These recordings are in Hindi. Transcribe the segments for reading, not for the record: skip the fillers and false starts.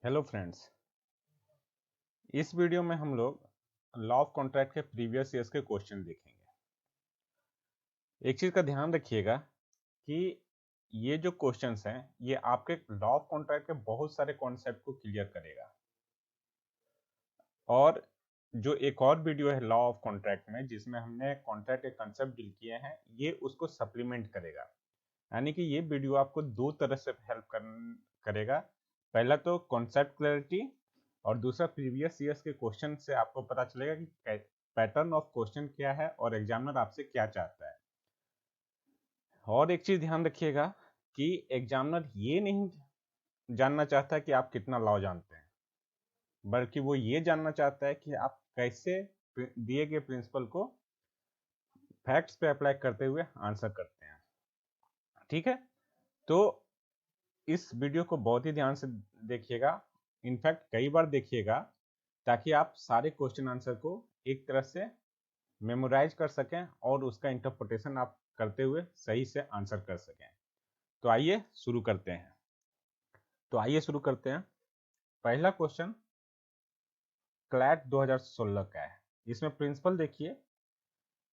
Hello friends. इस वीडियो में हम लोग लॉ ऑफ कॉन्ट्रैक्ट के प्रीवियस ईयर्स के क्वेश्चन देखेंगे। एक चीज़ का ध्यान रखिएगा कि ये जो क्वेश्चंस हैं ये आपके लॉ ऑफ कॉन्ट्रैक्ट के बहुत सारे कॉन्सेप्ट को क्लियर करेगा। और जो एक और वीडियो है लॉ ऑफ कॉन्ट्रैक्ट में जिसमें हमने कॉन्ट्रैक्ट के कंसेप्ट डील किए हैं, ये उसको सप्लीमेंट करेगा। यानी कि ये वीडियो आपको दो तरह से हेल्प करेगा। पहला तो कॉन्सेप्ट क्लैरिटी और दूसरा प्रीवियस ईयर्स के क्वेश्चन से आपको पता चलेगा कि पैटर्न ऑफ क्वेश्चन क्या है और एग्जामिनर आपसे क्या चाहता है। और एक चीज ध्यान रखिएगा कि एग्जामिनर ये नहीं जानना चाहता कि आप कितना लॉ जानते हैं, बल्कि वो ये जानना चाहता है कि आप कैसे दिए गए प्रिंसिपल को फैक्ट्स पे अप्लाई करते हुए आंसर करते हैं। ठीक है, तो इस वीडियो को बहुत ही ध्यान से देखिएगा, इनफैक्ट कई बार देखिएगा, ताकि आप सारे क्वेश्चन आंसर को एक तरह से मेमोराइज कर सकें और उसका इंटरप्रिटेशन आप करते हुए सही से आंसर कर सकें। तो आइए शुरू करते हैं। पहला क्वेश्चन क्लैट 2016 का है। इसमें प्रिंसिपल देखिए,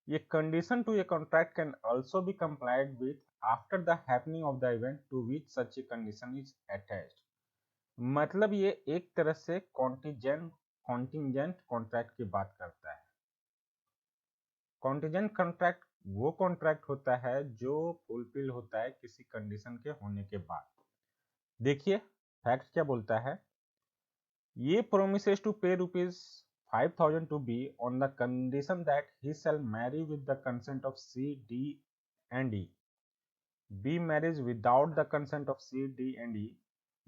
a condition to a contract can also be complied with after the happening of the event to which such a condition is attached. मतलब ये एक तरह से कॉन्टिजेंट कॉन्ट्रैक्ट की बात करता है। कॉन्टिजेंट कॉन्ट्रैक्ट वो कॉन्ट्रैक्ट होता है जो फुलफिल होता है किसी कंडीशन के होने के बाद। देखिए फैक्ट क्या बोलता है, ये promises to pay ₹5,000 to B on the condition that he shall marry with the consent of C D and E. B marriage without the consent of C D and E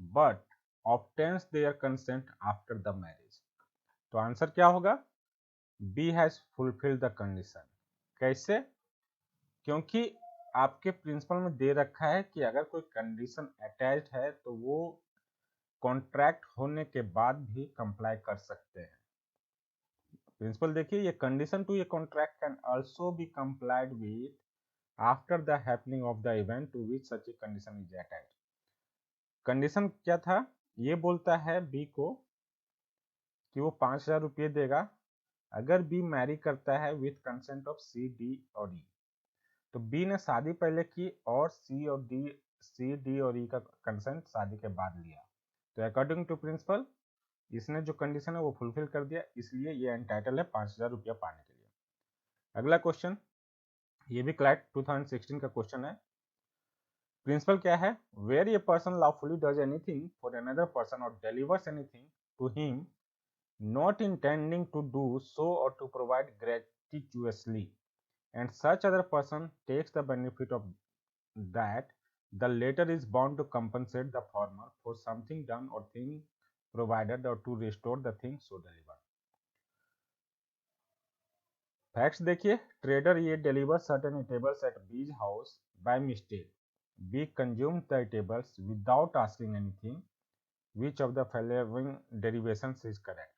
but obtains their consent after the marriage। तो आंसर क्या होगा, B has fulfilled the condition. कैसे? क्योंकि आपके प्रिंसिपल में दे रखा है कि अगर कोई कंडीशन अटैच्ड है तो वो कॉन्ट्रैक्ट होने के बाद भी कंप्लाई कर सकते हैं। प्रिंसिपल देखिए, a condition to a contract can also be complied with after the happening of the event to which such a condition is attached. Condition क्या था, ये बोलता है बी को कि वो 5,000 रुपये देगा अगर बी मैरी करता है with consent of C D और ई। तो बी ने शादी पहले की और सी डी और ई का कंसेंट शादी के बाद लिया। तो अकॉर्डिंग टू प्रिंसिपल इसने जो कंडीशन है वो फुलफिल कर दिया, इसलिए ये एंटाइटल है 5,000 रुपया पाने के लिए। अगला क्वेश्चन, ये भी क्लैट 2016 का क्वेश्चन है। प्रिंसिपल क्या है, where a person lawfully does anything for another person और delivers anything to him not intending to do so or to provide gratuitously, and such other person takes the benefit of that, the latter is bound to compensate the former for something done or thing provided or to restore the thing so delivered। Facts देखिए, ट्रेडर ये डिलीवर सर्टेन टेबल्स एट बीज house by mistake. B consume the tables without asking anything, which of the following derivations is correct?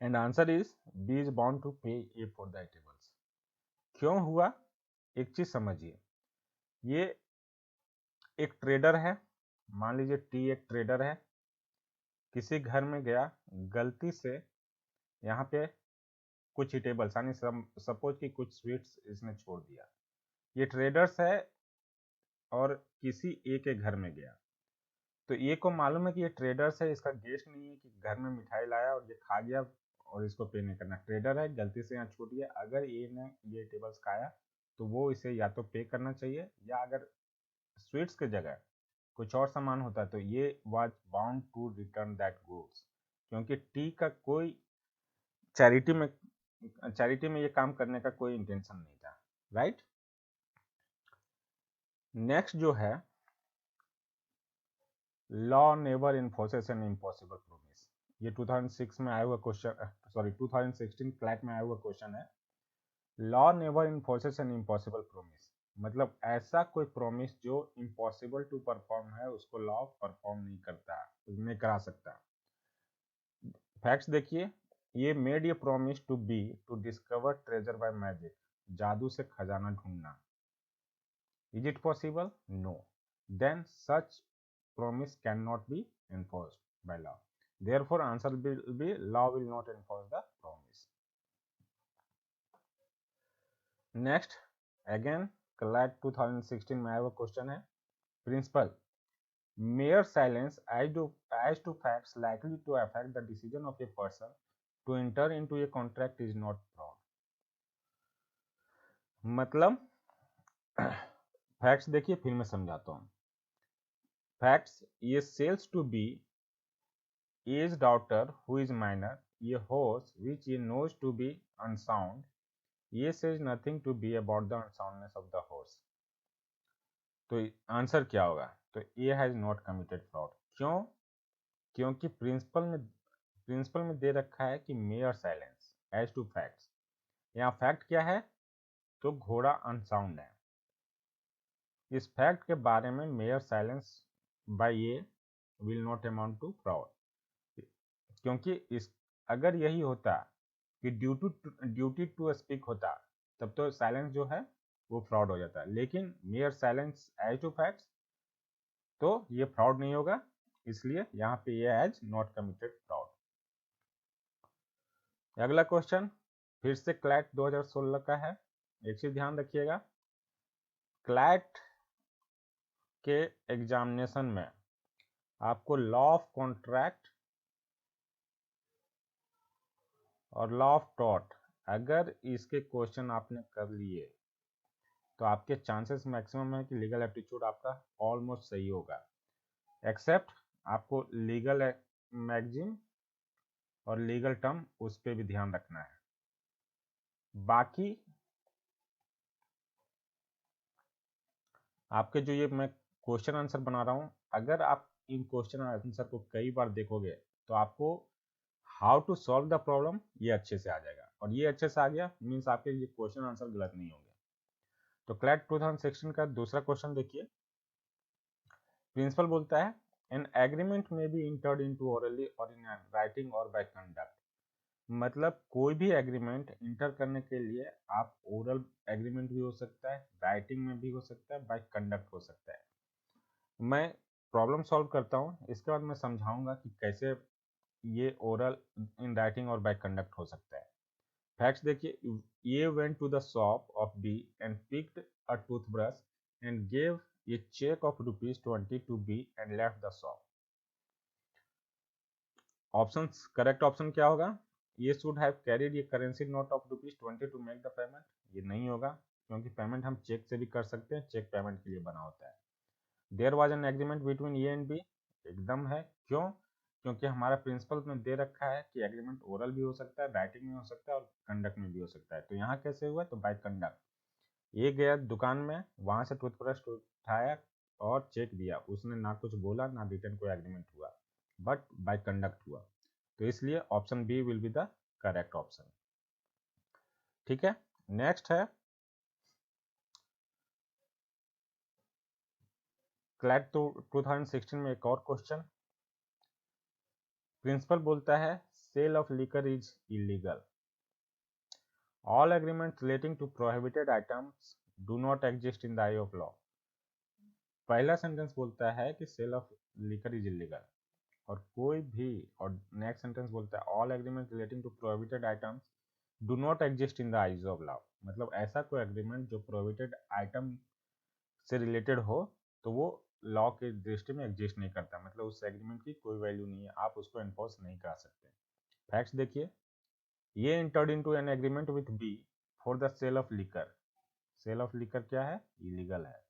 And answer is B is bound to pay A for the tables। क्यों हुआ, एक चीज समझिए, ये एक ट्रेडर है, मान लीजिए टी एक ट्रेडर है, किसी घर में गया, गलती से यहाँ पे कुछ टेबल्स यानी सपोज कि कुछ स्वीट्स इसने छोड़ दिया। ये ट्रेडर्स है और किसी ए के घर में गया, तो ए को मालूम है कि ये ट्रेडर्स है, इसका गेस्ट नहीं है कि घर में मिठाई लाया और ये खा गया और इसको पे नहीं करना। ट्रेडर है, गलती से यहाँ छूट गया, अगर ए ने ये टेबल्स खाया तो वो इसे या तो पे करना चाहिए, या अगर स्वीट्स के जगह कुछ और सामान होता है तो A was bound to return that goods, क्योंकि टी का कोई चैरिटी में ये काम करने का कोई इंटेंशन नहीं था। राइट, नेक्स्ट जो है, law never enforces an impossible promise. ये 2006 में आया हुआ क्वेश्चन, 2016 फ्लैट में आया हुआ क्वेश्चन है। Law never enforces an impossible promise, मतलब ऐसा कोई प्रोमिस जो इम्पॉसिबल टू परफॉर्म है उसको लॉ परफॉर्म नहीं करता, नहीं करा सकता। फैक्ट्स देखिए, A made a promise to B to discover treasure by magic, जादू से खजाना ढूंढना। Is it possible? No. Then such promise cannot be enforced by law. Therefore, answer will be law will not enforce the promise. Next, again, CLAT 2016 में आया हुआ क्वेश्चन है, principal, mere silence as to facts likely to affect the decision of a person to enter into a contract is not fraud. मतलब फैक्ट्स देखिए, फिर मैं समझाता हूँ. Facts, A sells to B as daughter who is minor, a horse which A knows to be unsound, A says nothing to B about the unsoundness of the horse. तो आंसर क्या होगा? तो A has not committed fraud. क्यों? क्योंकि प्रिंसिपल में दे रखा है कि mere silence as to facts. यहाँ फैक्ट क्या है? तो घोड़ा अनसाउंड है. इस फैक्ट के बारे में mere silence by A will not amount to fraud. क्योंकि इस अगर यही होता कि ड्यूटी टू स्पीक होता, तब तो साइलेंस जो है वो फ्रॉड हो जाता है. लेकिन mere silence as to facts, तो ये फ्रॉड नहीं होगा, इसलिए यहाँ पे A has not committed fraud. अगला क्वेश्चन फिर से क्लैट 2016 का है. एक चीज ध्यान रखिएगा, क्लैट के एग्जामिनेशन में आपको लॉ ऑफ कॉन्ट्रैक्ट और लॉ ऑफ टॉर्ट, अगर इसके क्वेश्चन आपने कर लिए तो आपके चांसेस मैक्सिमम है कि लीगल एप्टीट्यूड आपका ऑलमोस्ट सही होगा. एक्सेप्ट आपको लीगल मैगजीन और लीगल टर्म, उस पर भी ध्यान रखना है. बाकी आपके जो ये मैं क्वेश्चन आंसर बना रहा हूँ, अगर आप इन क्वेश्चन आंसर को कई बार देखोगे तो आपको how to solve the problem ये अच्छे से आ जाएगा. और ये अच्छे से आ गया मीन्स आपके ये क्वेश्चन आंसर गलत नहीं होंगे. तो क्लैट 2016 का दूसरा क्वेश्चन देखिए. प्रिंसिपल बोलता है, एन एग्रीमेंट में बी इंटर्ड इनटू ओरली और इन राइटिंग और बाय कंडक्ट. मतलब कोई भी एग्रीमेंट इंटर करने के लिए आप ओरल एग्रीमेंट भी हो सकता है, राइटिंग में भी हो सकता है, बाय कंडक्ट हो सकता है. मैं प्रॉब्लम सॉल्व करता हूँ, इसके बाद मैं समझाऊंगा कि कैसे ये ओरल, इन राइटिंग और बाय कंडक्ट हो सकता है. फैक्ट्स देखिए, A went to the shop of B and picked a toothbrush and gave a cheque of ₹20 to B and left the shop. Option, correct option क्या होगा? A should have carried a currency note of ₹20 to make the payment. ये नहीं होगा, क्योंकि पेमेंट हम चेक से भी कर सकते हैं, चेक पेमेंट के लिए बना होता है. There was an agreement between A and B, एकदम है. क्यों? क्योंकि हमारा प्रिंसिपल में दे रखा है कि एग्रीमेंट ओरल भी हो सकता है, राइटिंग में हो सकता है और कंडक्ट में भी हो सकता है. तो यहाँ कैसे हुआ? तो बाय कंडक्ट. ये गया दुकान में, वहां से टूथब्रश उठाया और चेक दिया. उसने ना कुछ बोला, ना रिटर्न कोई एग्रीमेंट हुआ, बट बाय कंडक्ट हुआ. तो इसलिए option B will be the correct option. ठीक है. नेक्स्ट है क्लैट 2016 में एक और क्वेश्चन. प्रिंसिपल बोलता है, sale of liquor is illegal. All agreement relating to prohibited items do not exist in the eye of law. पहला सेंटेंस बोलता है कि sale of liquor is illegal, और कोई भी, और नेक्स्ट सेंटेंस बोलता है all agreement relating to prohibited items do not exist in the eyes of law. मतलब ऐसा कोई एग्रीमेंट जो प्रोहिबिटेड आइटम से रिलेटेड हो तो वो लॉ के दृष्टि में एग्जिस्ट नहीं करता. मतलब उस एग्रीमेंट की कोई वैल्यू नहीं है, आप उसको एनफोर्स नहीं कर सकते. फैक्ट्स देखिए, A entered into an agreement with B for the sale of liquor. Sale of liquor क्या है? इलीगल है,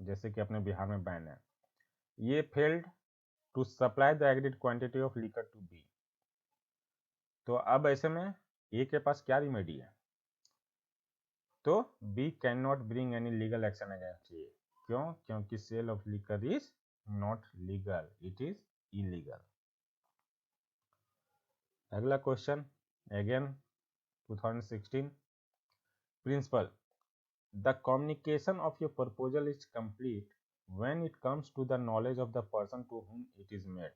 जैसे कि अपने बिहार में बैन है. A failed to supply the agreed quantity of liquor to B. तो अब ऐसे में ए के पास क्या रिमेडी है? तो B can not bring any legal action against A. क्यों? क्योंकि sale of liquor is not legal, it is illegal. अगला question again 2016. Principle, the communication of your proposal is complete when it comes to the knowledge of the person to whom it is made.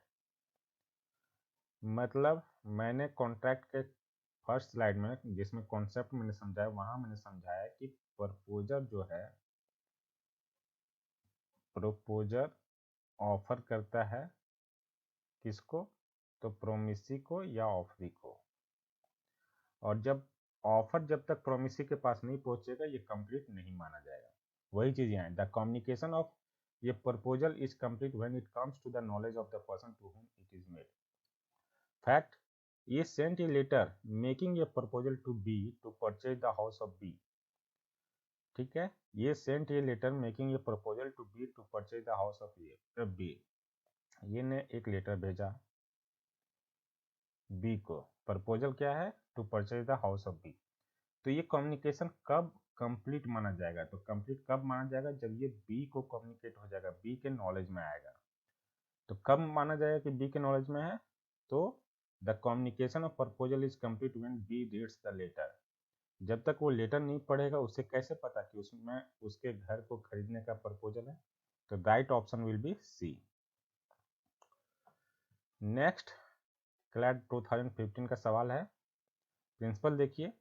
मतलब मैंने कॉन्ट्रैक्ट के फर्स्ट स्लाइड में जिसमें कॉन्सेप्ट मैंने समझाया, वहां मैंने समझाया कि प्रपोजल जो है प्रोपोजर ऑफर करता है किसको, तो प्रोमिसी को या ऑफरी को, और जब ऑफर जब तक प्रोमिसी के पास नहीं पहुंचेगा ये कंप्लीट नहीं माना जाएगा। वही चीज यहाँ, the communication of a proposal is complete when it comes to the knowledge of the person to whom it is made. Fact, A sent a letter making a proposal to B to purchase the house of B. ठीक है, ये sent a letter making a proposal to B to purchase the house of B. ये ने एक लेटर भेजा B को, प्रपोजल क्या है, to purchase the house of B। तो ये कम्युनिकेशन कब कंप्लीट माना जाएगा, तो कंप्लीट कब माना जाएगा, जब ये B को कम्युनिकेट हो जाएगा, B के नॉलेज में आएगा। तो कब माना जाएगा कि B के नॉलेज में है, तो the communication of proposal is complete when B reads the letter. जब तक वो लेटर नहीं पढ़ेगा उसे कैसे पता कि उसमें उसके घर को खरीदने का प्रपोजल है, तो right option will be C. Next CLAT 2015 का सवाल है, प्रिंसिपल देखिए,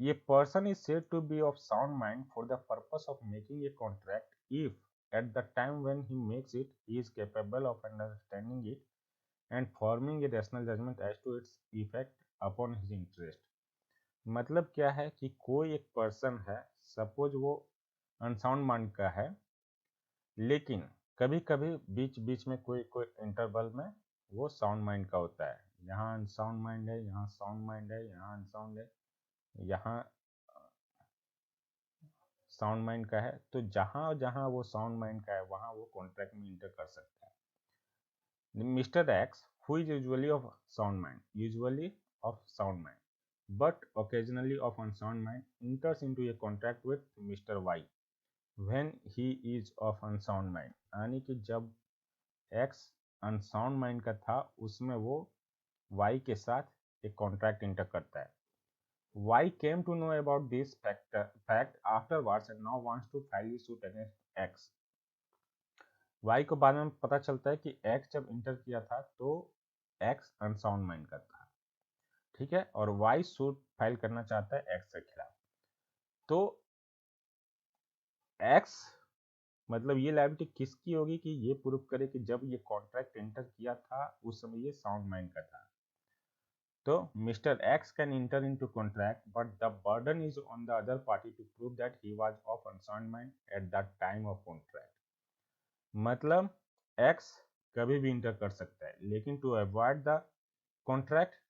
a person is said to be of sound mind for the purpose of making a contract if at the time when he makes it he is capable of understanding it and forming a rational judgement as to its effect upon his interest. मतलब क्या है कि कोई एक पर्सन है, सपोज वो अनसाउंड माइंड का है, लेकिन कभी कभी बीच बीच में कोई कोई इंटरवल में वो साउंड माइंड का होता है, यहाँ अनसाउंड माइंड है, यहाँ साउंड माइंड है, यहाँ अनसाउंड है, यहाँ साउंड माइंड का है। तो जहाँ जहाँ वो साउंड माइंड का है वहाँ वो कॉन्ट्रैक्ट में इंटर कर सकता है। Mister x who is usually of sound mind but occasionally of unsound mind enters into a contract with Mr. Y when he is of unsound mind। यानी कि जब X unsound mind का था उसमें वो Y के साथ एक कॉन्ट्रैक्ट इंटर करता है। Y came to know about this fact afterwards and now wants to file a suit against X। Y को बाद में पता चलता है कि X जब इंटर किया था तो X अनसाउंड माइंड का था, ठीक है, और Y सूट फाइल करना चाहता है X के खिलाफ। तो X मतलब ये लायबिलिटी किसकी होगी कि ये प्रूव करे कि जब ये कॉन्ट्रैक्ट एंटर किया था उस समय ये साउंड माइंड का था। तो Mister X can enter into contract but the burden is on the other party to prove that he was of unsound mind at the time of contract. मतलब X कभी भी इंटर कर सकता है, लेकिन to avoid the contract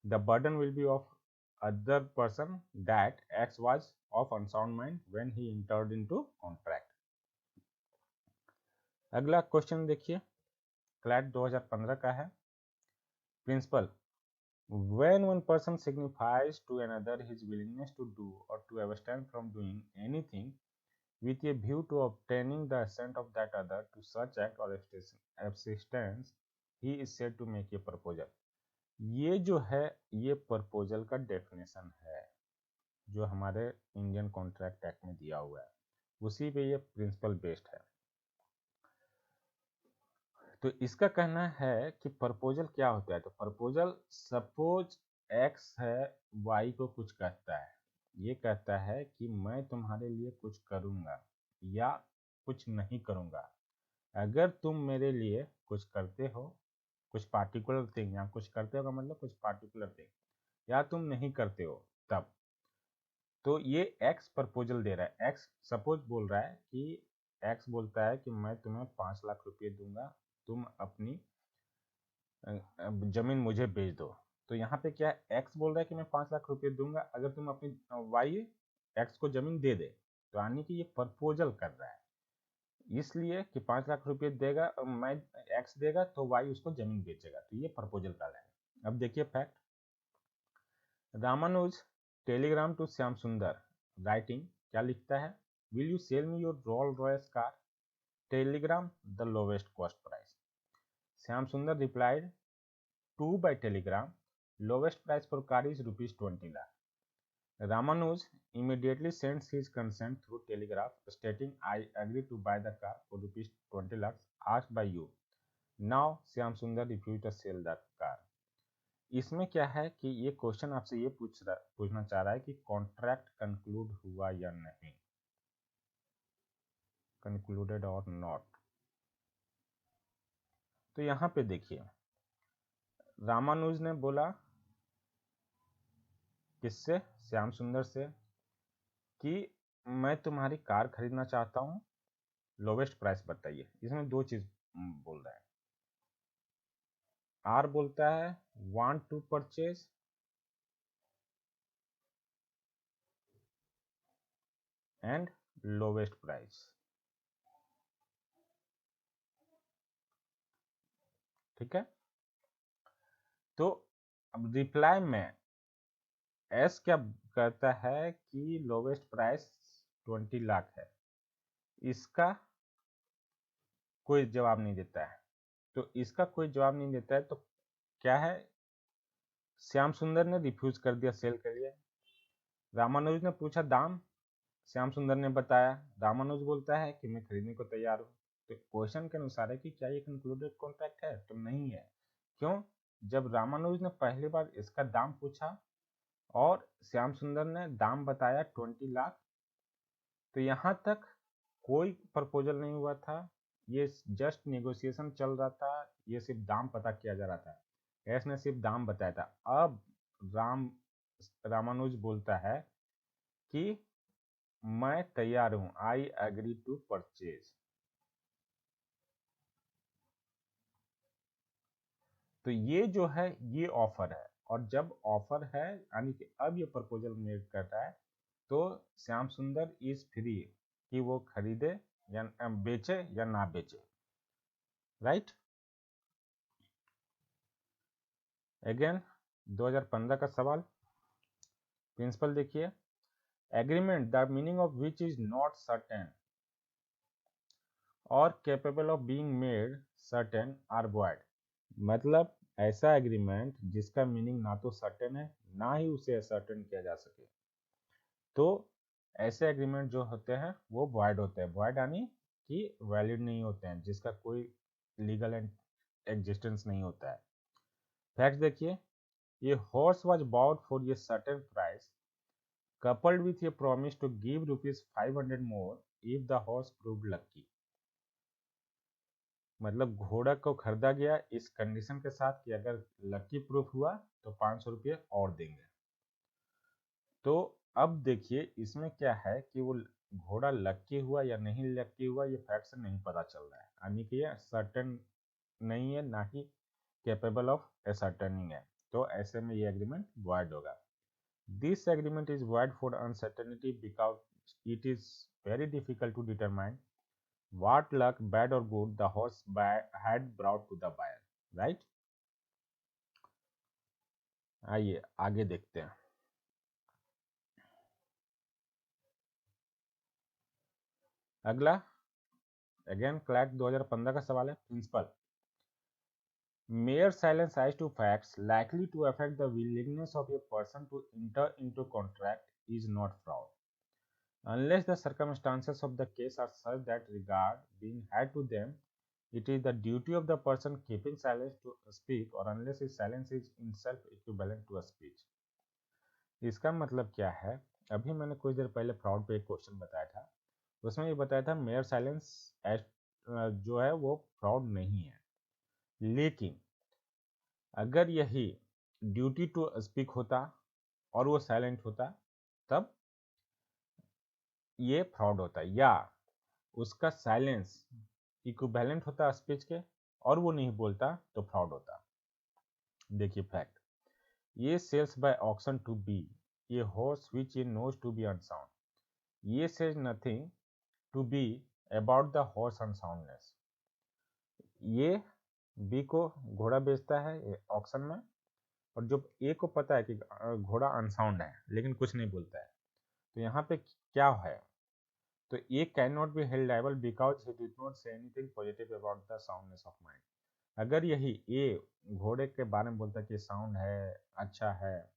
the burden will be of other person that X was of unsound mind when he entered into contract। अगला क्वेश्चन देखिए, क्लैट 2015 का है, principal, when one person signifies to another his willingness to do or to abstain from doing anything with a view to obtaining the assent of that other to such act or absistence, he is said to make a proposal। ये जो है ये प्रपोजल का डेफिनेशन है जो हमारे इंडियन कॉन्ट्रैक्ट एक्ट में दिया हुआ है, उसी पे ये प्रिंसिपल बेस्ड है। तो इसका कहना है कि प्रपोजल क्या होता है, तो प्रपोजल सपोज एक्स है वाई को कुछ कहता है, ये कहता है कि मैं तुम्हारे लिए कुछ करूँगा या कुछ नहीं करूँगा, अगर तुम मेरे लिए कुछ करते हो, कुछ पार्टिकुलर थिंग, या कुछ करते हो का मतलब कुछ पार्टिकुलर थिंग, या तुम नहीं करते हो तब। तो ये एक्स प्रपोजल दे रहा है, एक्स सपोज बोल रहा है कि एक्स बोलता है कि मैं तुम्हें 5 लाख रुपए दूंगा, तुम अपनी जमीन मुझे बेच दो। तो यहाँ पे क्या है, एक्स बोल रहा है कि मैं 5 लाख रुपए दूंगा अगर तुम अपनी वाई एक्स को जमीन दे दे। तो यानी कि ये प्रपोजल कर रहा है, इसलिए कि 5 लाख रुपए देगा, मैं एक्स देगा तो वाई उसको जमीन बेचेगा, तो ये प्रपोजल कर रहा है। अब देखिए fact, Ramanuj telegram to Shyam Sundar writing क्या लिखता है, will you sell me your Rolls Royce car, telegram the lowest cost price. Shyam Sundar replied to by telegram, lowest price for car is ₹20 lakh। Ramanuj immediately sends his consent through telegraph stating I agree to buy the car for ₹20 lakhs asked by you। Now Shyam सुंदर refused to sell the car। इसमें क्या है कि ये क्वेश्चन आपसे ये पूछना चाह रहा है कि कॉन्ट्रैक्ट कंक्लूड हुआ या नहीं। कंक्लूडेड और नॉट। तो यहाँ पे देखिए रामानुज ने बोला किससे, श्याम सुंदर से, कि मैं तुम्हारी कार खरीदना चाहता हूँ, लोवेस्ट प्राइस बताइए। इसमें दो चीज बोल रहा है। आर बोलता है want to purchase, and lowest price. ठीक है, तो अब रिप्लाई में एस क्या कहता है कि लोवेस्ट प्राइस 20 लाख है। इसका कोई जवाब नहीं देता है। तो इसका कोई जवाब नहीं देता है तो क्या है, श्याम सुंदर ने रिफ्यूज कर दिया सेल के लिए। रामानुज ने पूछा दाम, श्याम सुंदर ने बताया, रामानुज बोलता है कि मैं खरीदने को तैयार हूँ। तो क्वेश्चन के अनुसार है कि क्या ये कंक्लूडेड कॉन्ट्रैक्ट है, तो नहीं है। क्यों? जब रामानुज ने पहली बार इसका दाम पूछा और श्याम सुंदर ने दाम बताया 20 लाख, तो यहाँ तक कोई प्रपोजल नहीं हुआ था, ये जस्ट नेगोशिएशन चल रहा था, ये सिर्फ दाम पता किया जा रहा था। एस ने सिर्फ दाम बताया था। अब रामानुज बोलता है कि मैं तैयार हूं, आई एग्री टू परचेज। तो ये जो है ये ऑफर है, और जब ऑफर है यानी कि अब ये प्रपोजल मेक कर रहा है, तो श्याम सुंदर इज फ्री कि वो खरीदे या बेचे या ना बेचे। राइट। अगेन 2015 का सवाल, प्रिंसिपल देखिए, agreement the meaning of which is not certain और capable of being made certain are void. मतलब ऐसा एग्रीमेंट जिसका मीनिंग ना तो सर्टेन है ना ही उसे सर्टेन किया जा सके, तो ऐसे एग्रीमेंट जो होते हैं वो वॉइड होते हैं। वॉइड यानी कि वैलिड नहीं होते हैं, जिसका कोई लीगल एग्जिस्टेंस नहीं होता है। फैक्ट देखिए, a horse was bought for a certain price coupled with a promise to give rupees 500 more if the horse proved lucky। मतलब घोड़ा को खरीदा गया इस कंडीशन के साथ कि अगर लकी प्रूफ हुआ तो 500 रुपये और देंगे। तो अब देखिए इसमें क्या है कि वो घोड़ा लकी हुआ या नहीं लकी हुआ, ये फैक्ट से नहीं पता चल रहा है, यानी कि ये सर्टेन नहीं है ना ही कैपेबल ऑफ असर्टेनिंग है। तो ऐसे में ये एग्रीमेंट वॉइड होगा। This agreement is void for uncertainty because it is very difficult to determine what luck, bad or good, the horse had brought to the buyer. Right? आइए आगे देखते हैं। अगला अगेन क्लैट 2015 का सवाल है, principal, mere silence as to facts likely to affect the willingness of a person to enter into contract is not fraud unless the circumstances of the case are such that regard being had to them, it is the duty of the person keeping silence to speak, or unless his silence is in self equivalent to a speech। इसका मतलब क्या है, अभी मैंने कुछ देर पहले फ्रॉड पे एक क्वेश्चन बताया था, उसमें ये बताया था मेयर साइलेंस जो है वो फ्रॉड नहीं है, लेकिन अगर यही ड्यूटी टू स्पीक होता और वो साइलेंट होता तब ये फ्रॉड होता, या उसका साइलेंस इक्विवेलेंट होता स्पीच के और वो नहीं बोलता तो फ्रॉड होता। देखिए fact, A sells by auction to B a horse which he knows to be unsound, A says nothing to B about the horse unsoundness. A B को घोड़ा बेचता है ऑक्शन में, और जो ए को पता है कि घोड़ा अनसाउंड है लेकिन कुछ नहीं बोलता है, तो यहाँ पे क्या है, तो A can not be held liable because he did not say anything positive about the soundness of mind. अगर यही ए घोड़े के बारे में बोलता है कि साउंड है, अच्छा है,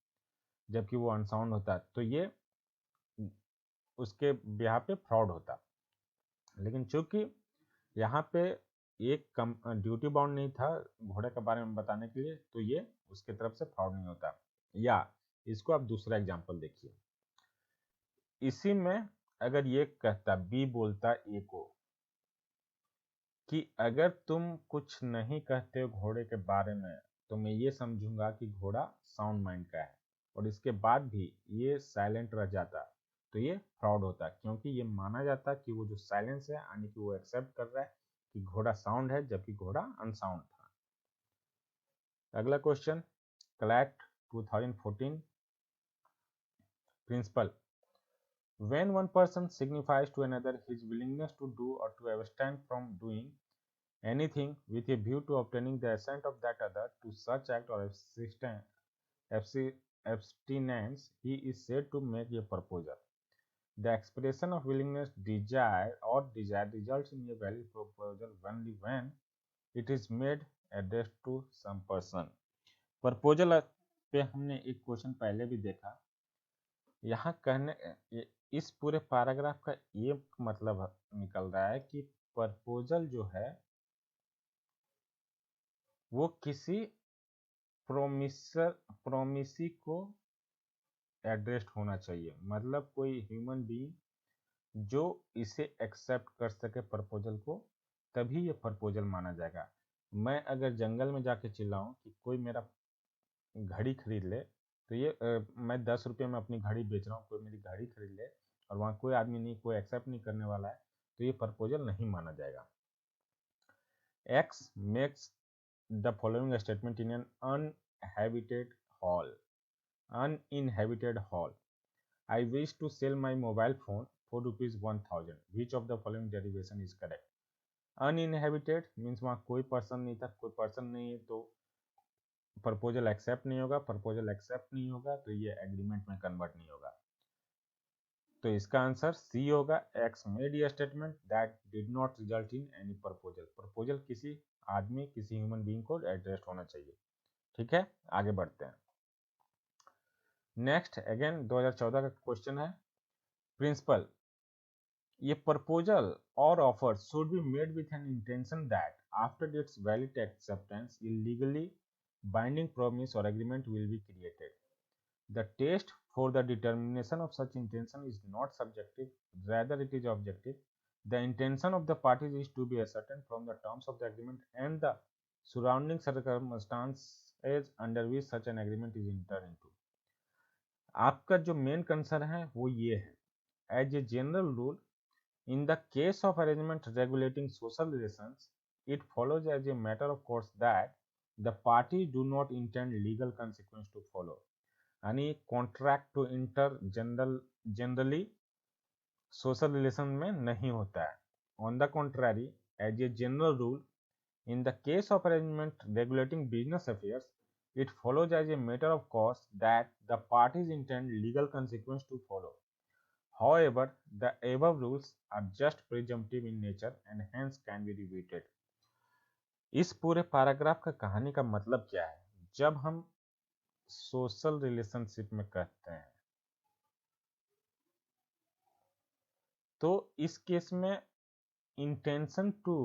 जबकि वो अनसाउंड होता तो ये उसके बिहार पे फ्रॉड होता। लेकिन चूंकि यहाँ पे एक ड्यूटी बाउंड नहीं था घोड़े के बारे में बताने के लिए, तो ये उसके तरफ से फ्रॉड नहीं होता। या इसको आप दूसरा एग्जांपल देखिए, इसी में अगर ये कहता बी बोलता ए को कि अगर तुम कुछ नहीं कहते हो घोड़े के बारे में तो मैं ये समझूंगा कि घोड़ा साउंड माइंड का है, और इसके बाद भी ये साइलेंट रह जाता तो ये फ्रॉड होता, क्योंकि ये माना जाता कि वो जो साइलेंस है यानी कि वो एक्सेप्ट कर रहा है कि घोड़ा साउंड है जबकि घोड़ा अनसाउंड था। अगला question, CLAT 2014 principle, when one person signifies to another his willingness to do or to abstain from doing anything with a view to obtaining the assent of that other to such act or abstinence, he is said to make a proposal. The expression of willingness, desire results in a valid proposal only when it is made addressed to some person. Proposal पे हमने एक क्वेश्चन पहले भी देखा। यहाँ कहने इस पूरे पैराग्राफ का ये मतलब निकल रहा है कि प्रपोजल जो है वो किसी प्रोमिसी को एड्रेस्ड होना चाहिए, मतलब कोई ह्यूमन बीइंग जो इसे एक्सेप्ट कर सके प्रपोजल को, तभी ये प्रपोजल माना जाएगा। मैं अगर जंगल में जाके चिल्लाऊं कि कोई मेरा घड़ी खरीद ले, तो ये मैं 10 रुपये में अपनी घड़ी बेच रहा हूँ, कोई मेरी घड़ी खरीद ले और वहाँ कोई आदमी नहीं, कोई एक्सेप्ट नहीं करने वाला है, तो ये प्रपोजल नहीं माना जाएगा। X makes the following statement in an uninhabited hall. I wish to sell my mobile phone for rupees 1000. Which of the following derivation is correct? Uninhabited means वहाँ कोई पर्सन नहीं था, कोई पर्सन नहीं है तो प्रपोजल एक्सेप्ट नहीं होगा, प्रपोजल एक्सेप्ट नहीं होगा तो ये एग्रीमेंट में कन्वर्ट नहीं होगा। तो इसका आंसर सी होगा, x made a statement that did not result in any proposal. Proposal किसी आदमी, किसी ह्यूमन बीइंग को एड्रेस्ड होना चाहिए। ठीक है, आगे बढ़ते हैं। नेक्स्ट अगेन 2014 का क्वेश्चन है, प्रिंसिपल, ये प्रपोजल और offer should be made with an intention that after its valid acceptance a legally binding promise और agreement will be created. The test for the determination of such intention is not subjective, rather it is objective. The intention of the parties is to be ascertained from the terms of the agreement and the surrounding circumstances under which such an agreement is entered into. आपका जो मेन कंसर्न है वो ये है, as a general rule in the case of arrangement regulating social relations, it follows as a matter of course that the parties do not intend legal consequence to follow. यानी contract to enter generally social relation में नहीं होता है। On the contrary, as a general rule in the case of arrangement regulating business affairs, it follows as a matter of course that the parties intend legal consequence to follow. However, the above rules are just presumptive in nature and hence can be refuted. इस पूरे पैराग्राफ का कहानी का मतलब क्या है? जब हम सोशल रिलेशनशिप में कहते हैं तो इस केस में intention to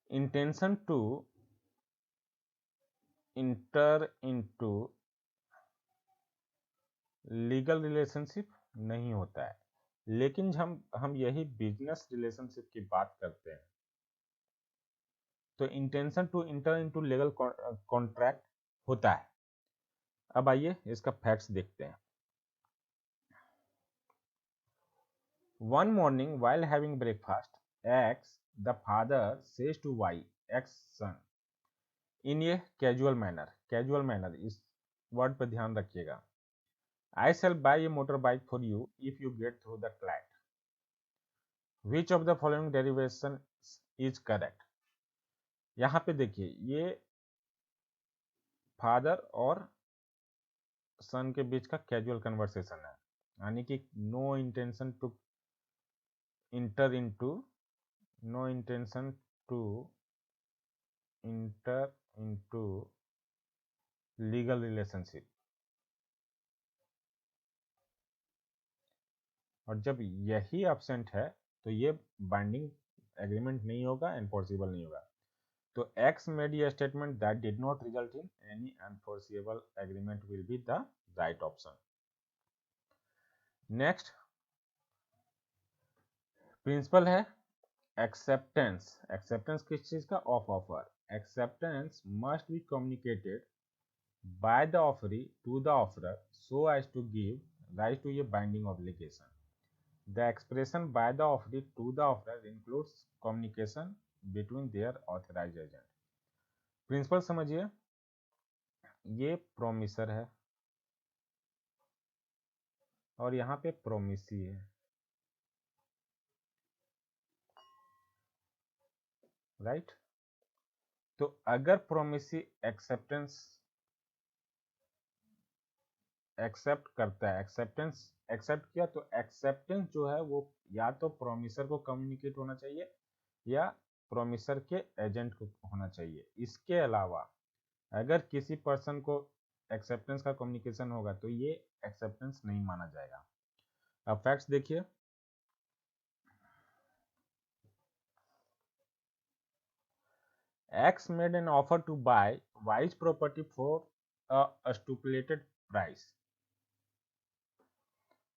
intention to enter into legal relationship नहीं होता है, लेकिन हम यही बिजनेस रिलेशनशिप की बात करते हैं तो intention to enter into legal contract होता है। अब आइए इसका फैक्ट्स देखते हैं। One morning while having breakfast, X, the father, says to Y, X son, in a casual manner, इस वर्ड पर ध्यान रखिएगा, I shall buy a motorbike for you if you get through the CLAT. Which of the following derivation is correct? यहाँ पे देखिए ये फादर और सन के बीच का कैजुअल कन्वर्सेशन है, यानी कि no intention to enter into legal relationship. और जब यही एब्सेंट है तो ये बाइंडिंग एग्रीमेंट नहीं होगा, एंड पॉसिबल नहीं होगा। तो X made a statement that did not result in any unforeseeable agreement will be the right option. Next principle है एक्सेप्टेंस। एक्सेप्टेंस किस चीज का? Of offer. Acceptance must be communicated by the offeree to the offeror so as to give rise to a binding obligation. The expression by the offeree to the offeror includes communication between their authorised agent. Principle समझिए, ये प्रोमिसर है और यहाँ पे प्रोमिसी है, राइट? तो अगर प्रोमिसी एक्सेप्टेंस एक्सेप्ट करता है, एक्सेप्टेंस एक्सेप्ट किया, तो एक्सेप्टेंस जो है वो या तो प्रोमिसर को कम्युनिकेट होना चाहिए या प्रोमिसर के एजेंट को होना चाहिए। इसके अलावा अगर किसी पर्सन को एक्सेप्टेंस का कम्युनिकेशन होगा तो ये एक्सेप्टेंस नहीं माना जाएगा। अब फैक्ट्स देखिए, X made an offer to buy Y's property for a stipulated price.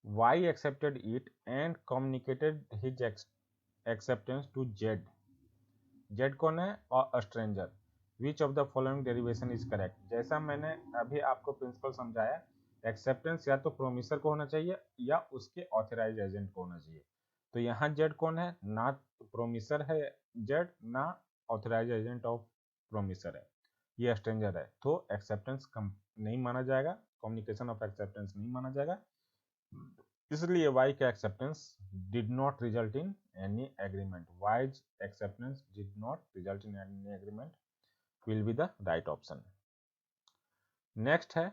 Y accepted it and communicated his acceptance to Z. Z कौन है? और stranger. Which of the following derivation is correct? जैसा मैंने अभी आपको प्रिंसिपल समझाया, एक्सेप्टेंस या तो प्रोमिसर को होना चाहिए या उसके ऑथराइज एजेंट को होना चाहिए। तो यहाँ Z कौन है? ना प्रोमिसर है Z, ना ऑथराइज एजेंट ऑफ प्रोमिसर है, ये स्ट्रेंजर है। तो एक्सेप्टेंस नहीं माना जाएगा, कम्युनिकेशन ऑफ एक्सेप्टेंस नहीं माना जाएगा, इसलिए Y का acceptance did not result in any agreement. Y's acceptance did not result in any agreement will be the right option. Next है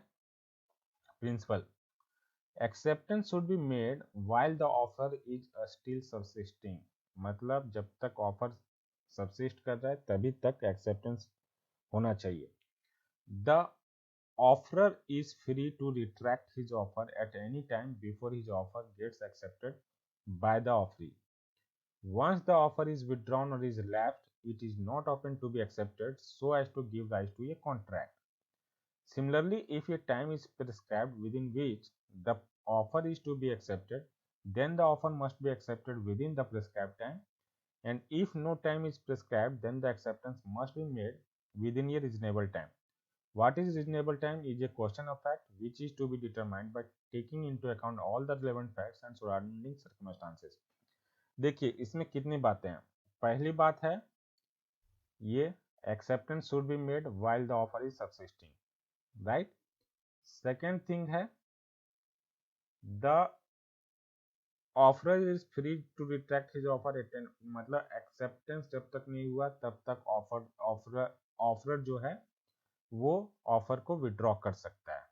principle, acceptance should be made while the offer is still subsisting। मतलब जब तक ऑफर सबसिस्ट कर रहा है तभी तक एक्सेप्टेंस होना चाहिए। The offerer is free to retract his offer at any time before his offer gets accepted by the offeree. Once the offer is withdrawn or is lapsed, it is not open to be accepted so as to give rise to a contract. Similarly, if a time is prescribed within which the offer is to be accepted, then the offer must be accepted within the prescribed time, and if no time is prescribed, then the acceptance must be made within a reasonable time. What is reasonable time is a question of fact which is to be determined by taking into account all the relevant facts and surrounding circumstances. देखिए इसमें कितनी बातें हैं। पहली बात है ये acceptance should be made while the offer is subsisting, right? Second thing है the offerer is free to retract his offer at any, मतलब acceptance जब तक नहीं हुआ तब तक ऑफरर जो है वो ऑफर को विड्रॉ कर सकता है।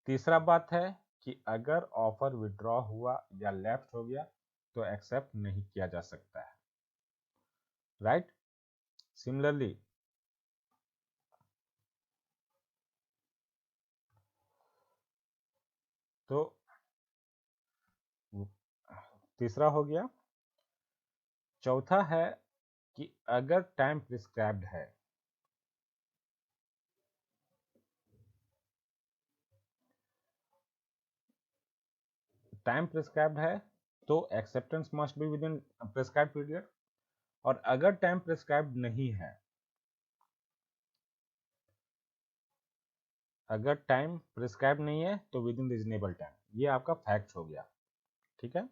तीसरा बात है कि अगर ऑफर विड्रॉ हुआ या लेफ्ट हो गया तो एक्सेप्ट नहीं किया जा सकता है, राइट? सिमिलरली तो तीसरा हो गया। चौथा है कि अगर टाइम प्रिस्क्राइब्ड है, टाइम प्रिस्क्राइब्ड है तो acceptance must be with in prescribed period, और अगर टाइम प्रिस्क्राइब्ड नहीं है, अगर टाइम प्रिस्क्राइब नहीं है तो विद इन रीजनेबल टाइम। ये आपका फैक्ट हो गया, ठीक है।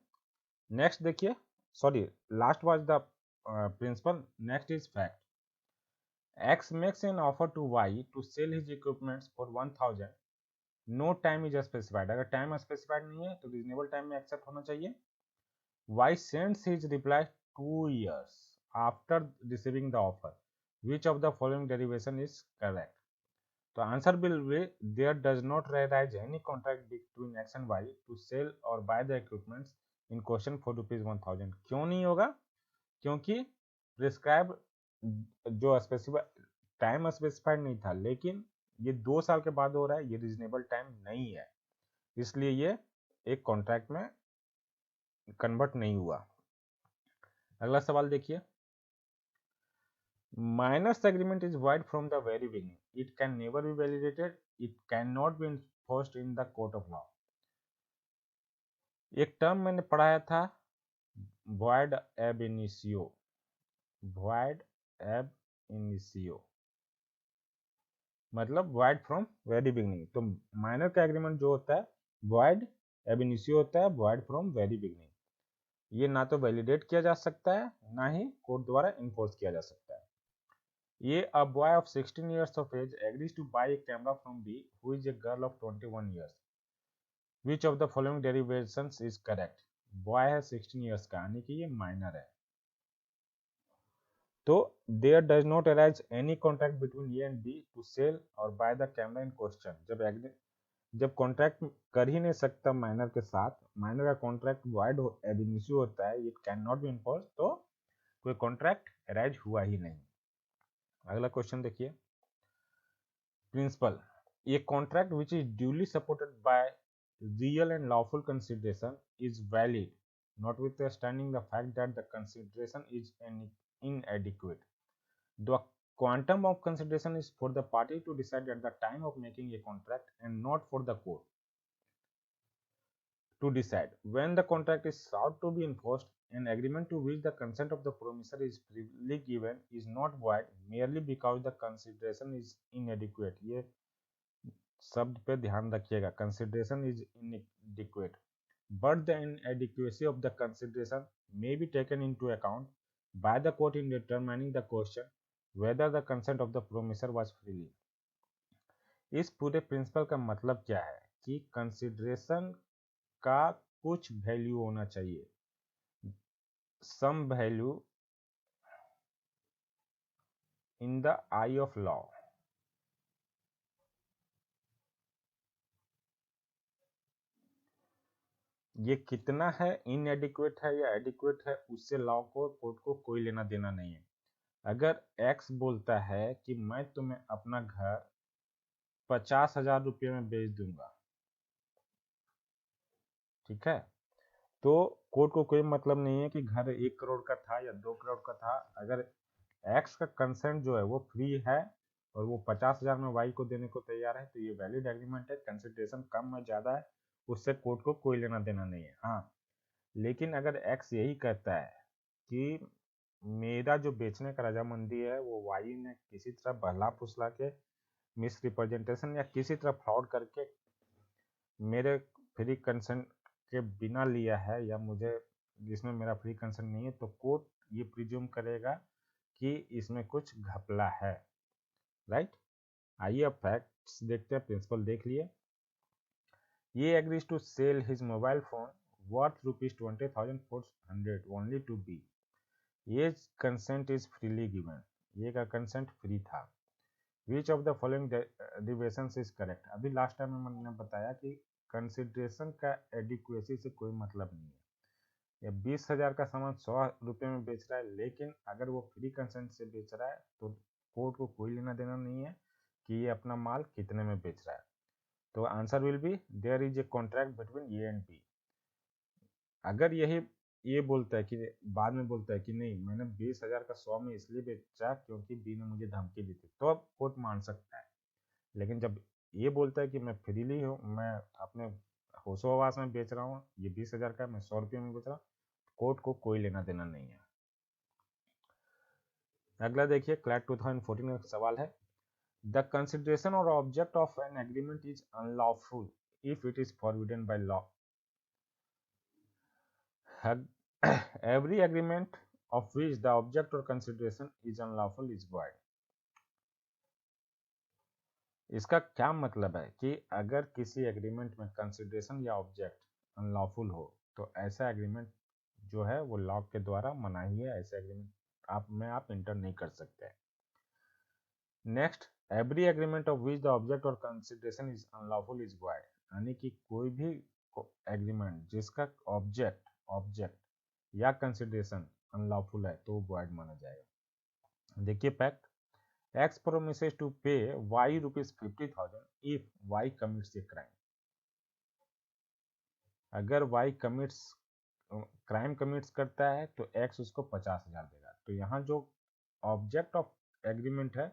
नेक्स्ट देखिए, sorry last was the principle, next is fact. X makes an offer to Y to sell his equipments for 1000. No time is specified। अगर टाइम स्पेसिफाइड नहीं है तो रीजनेबल टाइम में एक्सेप्ट होना चाहिए। Y sends his reply 2 years after receiving the offer. Which of the following derivation is correct? तो answer will be there does not rise any contract between X and Y to sell or buy the equipments in question for ₹1000। क्यों नहीं होगा? क्योंकि प्रिस्क्राइब जो स्पेसिफाइड टाइम स्पेसिफाइड नहीं था, लेकिन ये 2 साल के बाद हो रहा है, ये रीजनेबल टाइम नहीं है, इसलिए ये एक कॉन्ट्रैक्ट में कन्वर्ट नहीं हुआ। अगला सवाल देखिए, Minors agreement is void from the very beginning. It can never be validated. It cannot be enforced in the court of law. एक टर्म मैंने पढ़ाया था, void ab initio. void ab initio मतलब void from very beginning. तो माइनर का एग्रीमेंट जो होता है void ab initio होता है, void from very beginning. ये ना तो वैलिडेट किया जा सकता है, ना ही कोर्ट द्वारा इन्फोर्स किया जा सकता है. ये a boy of 16 years of age agrees to buy a camera from B, who is a girl of 21 years. Which of the following derivations is correct? Boy है 16 years का, यानी कि ये माइनर है. तो there does not arise any contract between A and B to sell or buy the camera in question. जब कॉन्ट्रैक्ट कर ही नहीं सकता माइनर के साथ, माइनर का कॉन्ट्रैक्ट वाइड एब इनिशियो होता है, it can not B enforce, तो कोई कॉन्ट्रैक्ट अराइज हुआ ही नहीं. अगला क्वेश्चन देखिए. Principle, a contract which is duly supported by real and lawful consideration is valid, notwithstanding the fact that the consideration is inadequate. The quantum of consideration is for the party to decide at the time of making a contract and not for the court to decide. When the contract is sought to be enforced, an agreement to which the consent of the promisor is freely given is not void merely because the consideration is inadequate. ये शब्द पे ध्यान रखिएगा, consideration is inadequate, but the inadequacy of the consideration may be taken into account by the court in determining the question whether the consent of the promisor was freely. इस पूरे प्रिंसिपल का मतलब क्या है कि कंसिडरेशन का कुछ वैल्यू होना चाहिए, some value in the eye of law. ये कितना है, इनएडिक्वेट है या एडिक्वेट है, उससे लॉ को, कोर्ट को कोई लेना देना नहीं है. अगर एक्स बोलता है कि मैं तुम्हें अपना घर 50,000 रुपये में बेच दूंगा, ठीक है, तो कोर्ट को कोई मतलब नहीं है कि घर 1 करोड़ का था या 2 करोड़ का था. अगर एक्स का कंसेंट जो है वो फ्री है और वो 50,000 में वाई को देने को तैयार है, तो ये वैलिड एग्रीमेंट है. कंसिडरेशन कम है ज्यादा है, उससे कोर्ट को कोई लेना देना नहीं है. हाँ, लेकिन अगर एक्स यही कहता है कि मेरा जो बेचने का रजामंदी है वो वाई ने किसी तरह बहला फुसला के, मिस रिप्रेजेंटेशन या किसी तरह फ्रॉड करके मेरे फ्री कंसेंट के बिना लिया है, या मुझे जिसमें मेरा फ्री कंसेंट नहीं है, तो कोर्ट ये प्रिज्यूम करेगा कि इसमें कुछ घपला है. राइट. आइए अब फैक्ट्स देखते हैं. प्रिंसिपल देख लिए. A agrees to sell his mobile phone worth ₹20,400 only to B. A consent is freely given. A का कंसेंट फ्री था. Which of the following derivations is correct. अभी लास्ट टाइम मैंने बताया कि कंसिडरेशन का एडिक्वेसी से कोई मतलब नहीं है. या 20,000 का सामान 100 रुपये में बेच रहा है, लेकिन अगर वो फ्री कंसेंट से बेच रहा है तो कोर्ट को कोई लेना देना नहीं है कि ये अपना माल कितने में बेच रहा है. तो answer will be there is a contract between A and B. अगर यही ये बोलता है कि बाद में बोलता है कि नहीं मैंने 20,000 का 100 में इसलिए बेचा क्योंकि बी ने मुझे धमकी दी थी, तो अब कोर्ट मान सकता है. लेकिन जब ये बोलता है कि मैं फ्रीली हूँ, मैं अपने होशो हवास में बेच रहा हूँ, ये 20,000 का मैं 100 रुपये में बेच रहा हूँ, कोर्ट को कोई लेना देना नहीं है. अगला देखिए, क्लैट 2014 का सवाल है. द कंसिडरेशन और object of an agreement is unlawful if it is forbidden by law. Every agreement of which the object or consideration is unlawful is void. इसका क्या मतलब है कि अगर किसी एग्रीमेंट में कंसिडरेशन या ऑब्जेक्ट अनलॉफुल हो तो ऐसा एग्रीमेंट जो है वो लॉ के द्वारा मना ही है. ऐसा एग्रीमेंट आप इंटर नहीं कर सकते. Next, every agreement of which the object और consideration is unlawful is void. यानी कि कोई भी एग्रीमेंट जिसका ऑब्जेक्ट या कंसिडरेशन अनलॉफुल है तो void माना जाएगा. देखिए fact. X promises to pay Y ₹50,000 if Y commits a crime. अगर Y क्राइम कमिट्स करता है तो X उसको 50,000 देगा. तो यहाँ जो ऑब्जेक्ट ऑफ एग्रीमेंट है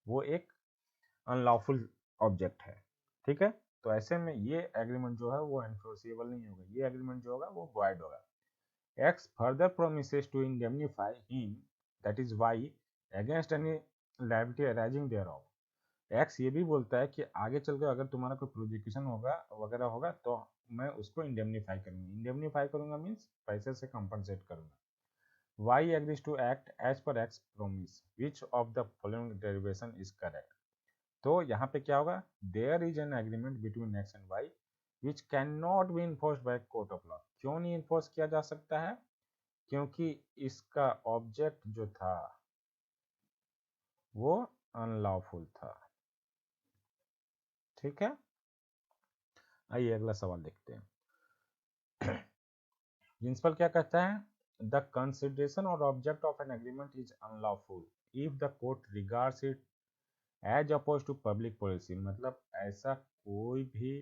वो एक अनलॉफुल ऑब्जेक्ट है, ठीक है। तो ऐसे में ये एग्रीमेंट जो है वो एनफोर्सेबल नहीं होगा, ये एग्रीमेंट जो होगा वो वॉइड होगा। X further promises to indemnify him, that is Y, against any liability arising thereof. X ये भी बोलता है कि आगे चलकर अगर तुम्हारा कोई प्रोसिक्यूशन होगा वगैरह होगा तो मैं उसको इंडेमनीफाई करूंगा। इंडेमनीफाई करूंगा मीन्स पैसे से कंपनसेट करूंगा। Y agrees to act as per X promise. Which of the following derivation is correct? तो यहाँ पे क्या होगा? There is an agreement between X and Y which cannot be enforced by court of law. क्यों नहीं enforce किया जा सकता है? क्योंकि इसका ऑब्जेक्ट जो था वो अनलॉफुल था, ठीक है। आइए अगला सवाल देखते हैं। प्रिंसिपल क्या कहता है? द कंसिडरेशन और object of an agreement is unlawful if the court regards it as oppose to public policy. मतलब ऐसा कोई भी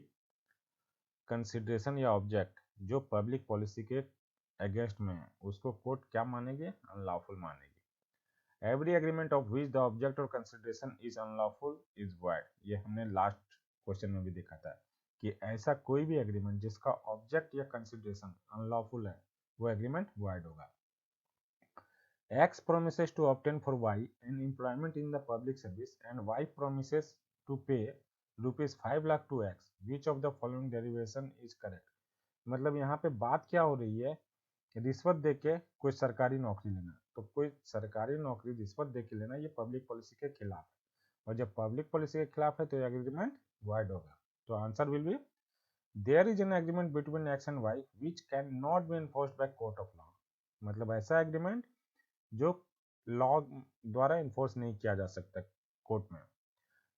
कंसिडरेशन या ऑब्जेक्ट जो पब्लिक पॉलिसी के अगेंस्ट में है उसको कोर्ट क्या मानेगी? अनलॉफुल मानेगी। Every agreement of which the object or consideration is unlawful is void. ये हमने लास्ट क्वेश्चन में भी देखा था कि ऐसा कोई भी एग्रीमेंट जिसका ऑब्जेक्ट या कंसिडरेशन अनलॉफुल है वो एग्रीमेंट void होगा। X promises to obtain for Y an employment in the public service and Y promises to pay rupees 5 lakh to X. Which of the following derivation is correct? मतलब यहाँ पे बात क्या हो रही है? रिश्वत देके कोई सरकारी नौकरी लेना। तो कोई सरकारी नौकरी रिश्वत देके लेना ये पब्लिक पॉलिसी के खिलाफ है और जब पब्लिक पॉलिसी के खिलाफ है तो एग्रीमेंट वॉइड होगा। तो answer will be there is an agreement between X and Y which can not be enforced by court of law. मतलब ऐसा एग्रीमेंट जो लॉ द्वारा इन्फोर्स नहीं किया जा सकता कोर्ट में,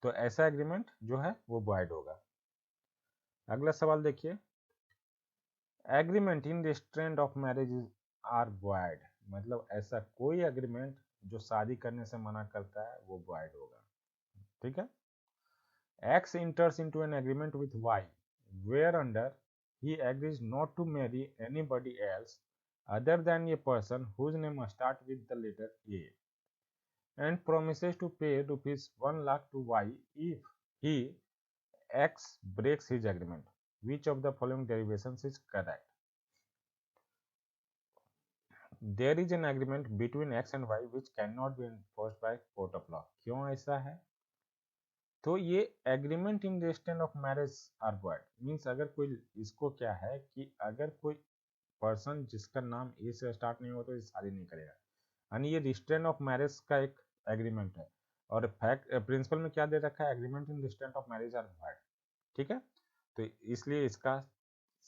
तो ऐसा एग्रीमेंट जो है वो वॉइड होगा। अगला सवाल देखिए। Agreement in restraint of marriage are void. मतलब ऐसा कोई एग्रीमेंट जो शादी करने से मना करता है वो वॉइड होगा, ठीक है। X enters into an agreement with Y whereunder he agrees not to marry anybody else other than a person whose name starts with the letter A and promises to pay rupees 1 lakh to Y if he X breaks his agreement. Which of the following derivations is correct? There is an agreement between X and Y which cannot be enforced by court of law. क्यों ऐसा है? तो ये agreement in restraint of marriage are void means अगर कोई इसको क्या है कि अगर कोई पर्सन जिसका नाम ए से स्टार्ट नहीं हो तो ये शादी नहीं करेगा, यानी ये रिस्ट्रेंट ऑफ मैरिज का एक एग्रीमेंट है। और फैक्ट प्रिंसिपल में क्या दे रखा है? Agreement in restraint of marriage are void, ठीक है। तो इसलिए इसका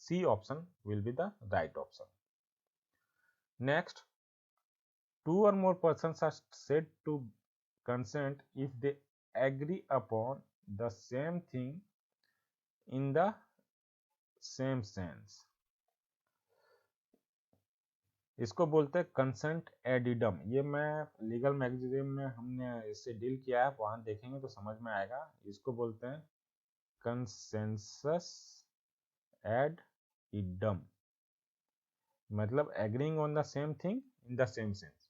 C option will be the right option. Next, two or more persons are said to consent if they agree upon the same thing in the same sense. इसको बोलते हैं कंसेंट एडिडम। ये मैं लीगल मैगजीन में हमने इससे डील किया है, वहां देखेंगे तो समझ में आएगा। इसको बोलते हैं कंसेंसस एडिडम, मतलब agreeing on the same thing in the same sense.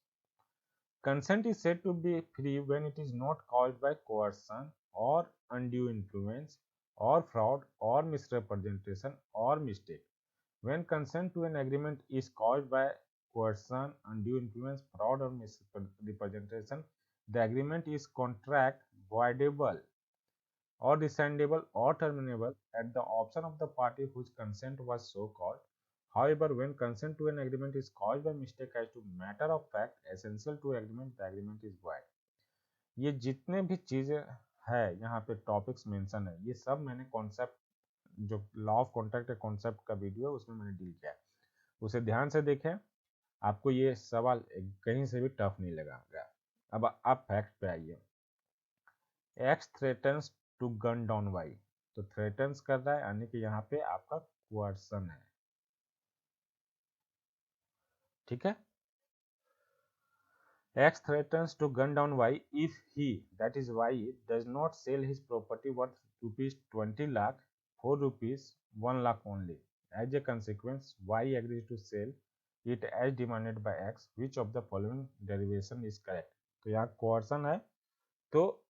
Consent is said to be free when it is not caused by coercion or undue influence or fraud or misrepresentation or mistake. When consent to an agreement is caused by coercion, undue influence, fraud or misrepresentation, the agreement is contract voidable or rescindable or terminable at the option of the party whose consent was so called. However, when consent to an agreement is caused by mistake as to matter of fact essential to agreement, the agreement is void. ये जितने भी चीजें है यहाँ पे टॉपिक्स मेंशन है, ये सब मैंने कॉन्सेप्ट जो लॉ ऑफ कॉन्ट्रैक्ट कॉन्सेप्ट का वीडियो है उसमें मैंने डील किया है, उसे ध्यान से देखें, आपको ये सवाल कहीं से भी टफ नहीं लगेगा। अब आप फैक्ट पे आइए। X threatens to gun down Y, तो थ्रेटन्स कर रहा है यानी कि यहाँ पे आपका कोअर्सन है, ठीक है। X threatens to gun down Y if he, that is Y, does not sell his property worth rupees 20 lakh for rupees 1 lakh only. As a consequence, Y agrees to sell it as demanded by X. Which of the following derivation is correct? तो यहाँ कोर्सन है, तो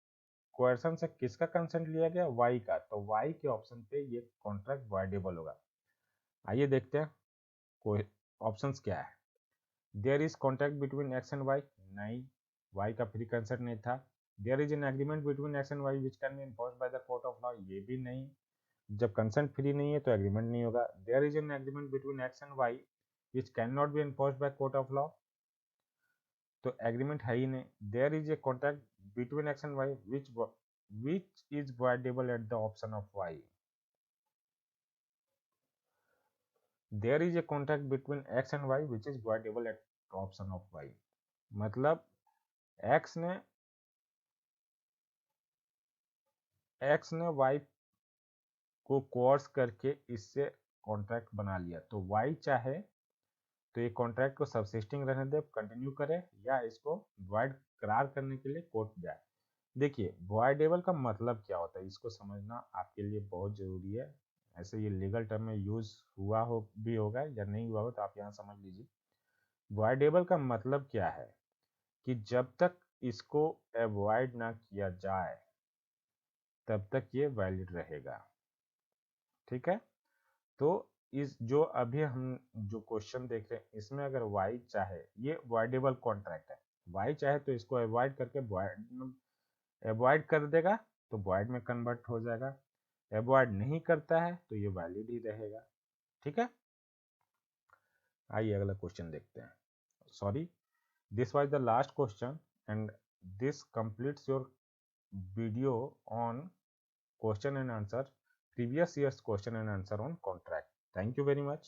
कोर्सन से किसका कंसेंट लिया गया, वाई का, तो वाई के ऑप्शन पे ये कॉन्ट्रैक्ट वॉइडेबल होगा। आइए देखते हैं कोई ऑप्शंस क्या है। There is contract between X and Y, नहीं, वाई का फ्री कंसेंट नहीं था। There is an agreement between X and Y which can be enforced by the court of law, ये भी नहीं, जब कंसेंट फ्री नहीं है तो एग्रीमेंट नहीं होगा। There is an agreement between X and Y which can not be enforced by court of law, तो एग्रीमेंट है ही नहीं। There is a contract between X and Y which is voidable at the option of y. There is a contract between x and y which is voidable at the option of y. मतलब x ने y को कोर्स करके इससे कॉन्ट्रैक्ट बना लिया, तो y चाहे तो ये कॉन्ट्रैक्ट को सबसिस्टिंग रहने दे, कंटिन्यू करे, या इसको वॉइड करार करने के लिए कोर्ट जाए। देखिए वॉइडेबल का मतलब क्या होता है, इसको समझना आपके लिए बहुत जरूरी है। ऐसे ये लीगल टर्म में यूज हुआ हो भी होगा या नहीं हुआ हो, तो आप यहाँ समझ लीजिए। वॉइडेबल का मतलब क्या है कि जब तक इसको अवॉइड ना किया जाए तब तक ये वैलिड रहेगा, ठीक है। तो इस जो अभी हम जो क्वेश्चन देख रहे हैं इसमें अगर वाई चाहे, ये वॉइडेबल कॉन्ट्रैक्ट है, वाई चाहे तो इसको अवॉइड करके अवॉइड कर देगा तो वॉइड में कन्वर्ट हो जाएगा, अवॉइड नहीं करता है तो ये वैलिड ही रहेगा, ठीक है। आइए अगला क्वेश्चन देखते हैं। Sorry, this was the last question and this completes your video on question and answer, previous year's question and answer on contract. Thank you very much.